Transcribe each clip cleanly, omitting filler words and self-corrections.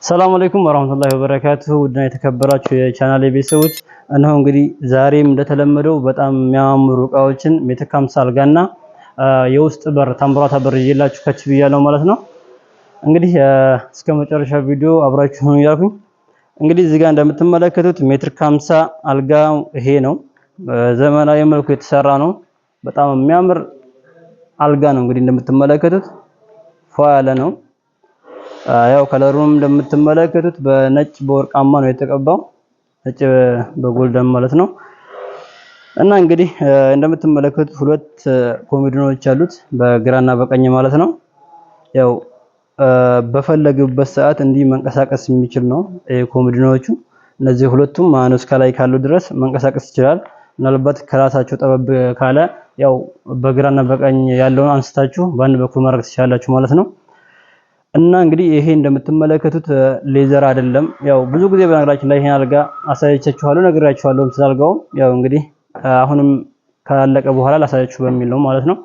ሰላም አለይኩም ወራህመቱላሂ ወበረካቱሁ። ውድና የተከበራችሁ የቻናሌ ቤተሰቦች እነሆ እንግዲህ ዛሬም እንደተለመደው በጣም የሚያማምሩ እቃዎችን ሜትር ከ50 አልጋና የውስጥ በር ታምቡራታ በር ይዤላችሁ ከች ብያለሁ ማለት ነው። እንግዲህ እስከ መጨረሻ ቪዲዮ አብራችሁ ሆኑ እያልኩኝ እንግዲህ እዚህ ጋር እንደምትመለከቱት ሜትር ከ50 አልጋ ይሄ ነው። ዘመናዊ መልኩ የተሰራ ነው። በጣም የሚያምር አልጋ ነው። እንግዲህ እንደምትመለከቱት ፏ ያለ ነው። ያው ከለሩም እንደምትመለከቱት በነጭ በወርቃማ ነው የተቀባው፣ ነጭ በጎልደን ማለት ነው። እና እንግዲህ እንደምትመለከቱት ሁለት ኮሜዲኖች አሉት በግራና በቀኝ ማለት ነው። ያው በፈለግበት ሰዓት እንዲህ መንቀሳቀስ የሚችል ነው ኮሜዲኖቹ። እነዚህ ሁለቱም ማኑስ ከላይ ካሉ ድረስ መንቀሳቀስ ይችላል። ምናልባት ከራሳቸው ጠበብ ካለ ያው በግራና በቀኝ ያለውን አንስታችሁ በአንድ በኩል ማድረግ ትችላላችሁ ማለት ነው። እና እንግዲህ ይሄ እንደምትመለከቱት ሌዘር አይደለም። ያው ብዙ ጊዜ በነገራችን ላይ ይሄን አልጋ አሳይቻችኋለሁ፣ ነግራችኋለሁ ስላልጋው። ያው እንግዲህ አሁንም ካለቀ በኋላ ላሳያችሁ በሚል ነው ማለት ነው።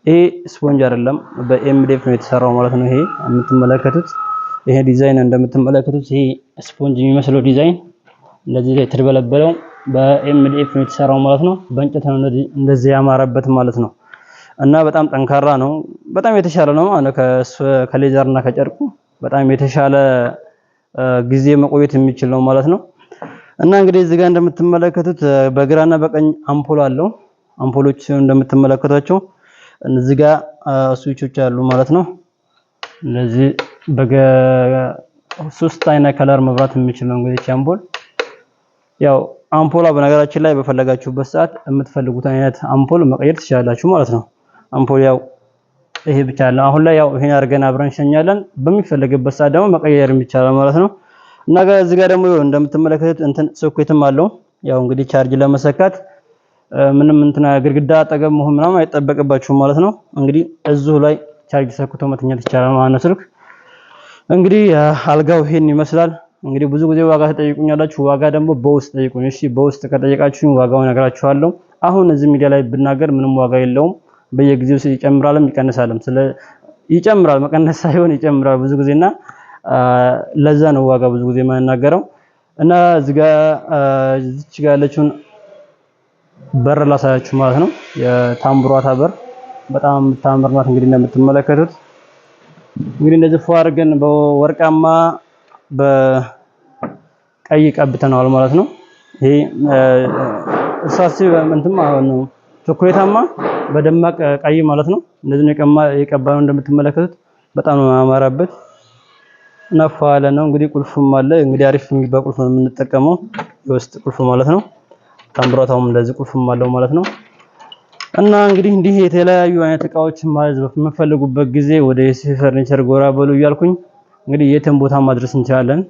ይሄ ስፖንጅ አይደለም፣ በኤምዲኤፍ ነው የተሰራው ማለት ነው። ይሄ የምትመለከቱት ይሄ ዲዛይን እንደምትመለከቱት ይሄ ስፖንጅ የሚመስለው ዲዛይን እንደዚህ የተደበለበለው በኤምዲኤፍ ነው የተሰራው ማለት ነው። በእንጨት ነው እንደዚህ ያማረበት ማለት ነው። እና በጣም ጠንካራ ነው። በጣም የተሻለ ነው ማለት ከሌዘርና ከጨርቁ በጣም የተሻለ ጊዜ መቆየት የሚችል ነው ማለት ነው። እና እንግዲህ እዚህ ጋር እንደምትመለከቱት በግራና በቀኝ አምፖል አለው። አምፖሎች እንደምትመለከቷቸው እዚህ ጋር ስዊቾች አሉ ማለት ነው። ስለዚህ ሶስት አይነት ከለር መብራት የሚችል ነው እንግዲህ አምፖል። ያው አምፖላ በነገራችን ላይ በፈለጋችሁበት ሰዓት የምትፈልጉት አይነት አምፖል መቀየር ትችላላችሁ ማለት ነው። አምፖል ያው ይሄ ብቻ አለ። አሁን ላይ ያው ይሄን አድርገን አብረን እንሸኛለን። በሚፈልግበት ሰዓት ደግሞ መቀየር ይቻላል ማለት ነው። እና እዚህ ጋር ደግሞ እንደምትመለከቱት እንትን ሶኬትም አለው። ያው እንግዲህ ቻርጅ ለመሰካት ምንም እንትና ግድግዳ አጠገብ መሆን ምናምን አይጠበቅባችሁም ማለት ነው። እንግዲህ እዚሁ ላይ ቻርጅ ሰክቶ መተኛት ይቻላል ማለት ነው ስልክ። እንግዲህ አልጋው ይሄን ይመስላል። እንግዲህ ብዙ ጊዜ ዋጋ ተጠይቁኛላችሁ። ዋጋ ደግሞ በውስጥ ጠይቁኝ እሺ። በውስጥ ከጠየቃችሁኝ ዋጋውን እነግራችኋለሁ። አሁን እዚህ ሚዲያ ላይ ብናገር ምንም ዋጋ የለውም። በየጊዜው ይጨምራልም ይቀንሳልም። ይጨምራል መቀነስ ሳይሆን ይጨምራል ብዙ ጊዜና ለዛ ነው ዋጋ ብዙ ጊዜ የማናገረው። እና እዚህ ጋር ያለችውን በር ላሳያችሁ ማለት ነው። የታምቡራታ በር በጣም የምታምር ናት። እንግዲህ እንደምትመለከቱት እንግዲህ እንደዚህ ፏ አድርገን በወርቃማ በቀይ ቀብተናል ማለት ነው። ይሄ እርሳስ እንትን ማለት ነው ቾኮሌታማ በደማቅ ቀይ ማለት ነው። እንደዚህ ነው የቀባነው። እንደምትመለከቱት በጣም ነው ያማረበት ነፋ ያለ ነው። እንግዲህ ቁልፍም አለ። እንግዲህ አሪፍ የሚባል ቁልፍ ነው የምንጠቀመው፣ የውስጥ ቁልፍ ማለት ነው። ታምቡራታውም እንደዚህ ቁልፍም አለው ማለት ነው። እና እንግዲህ እንዲህ የተለያዩ አይነት እቃዎችን ማዘዝ በምትፈልጉበት ጊዜ ወደ የሱፍ ፈርኒቸር ጎራ በሉ እያልኩኝ እንግዲህ የትም ቦታ ማድረስ እንችላለን፣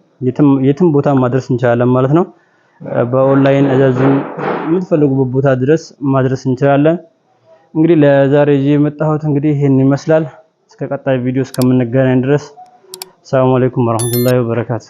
የትም ቦታ ማድረስ እንችላለን ማለት ነው። በኦንላይን እዛዙን የምትፈልጉበት ቦታ ድረስ ማድረስ እንችላለን። እንግዲህ ለዛሬ ይዤ የመጣሁት እንግዲህ ይሄን ይመስላል። እስከ ቀጣይ ቪዲዮ እስከምንገናኝ ድረስ ሰላም አለይኩም ወራህመቱላሂ ወበረካቱ።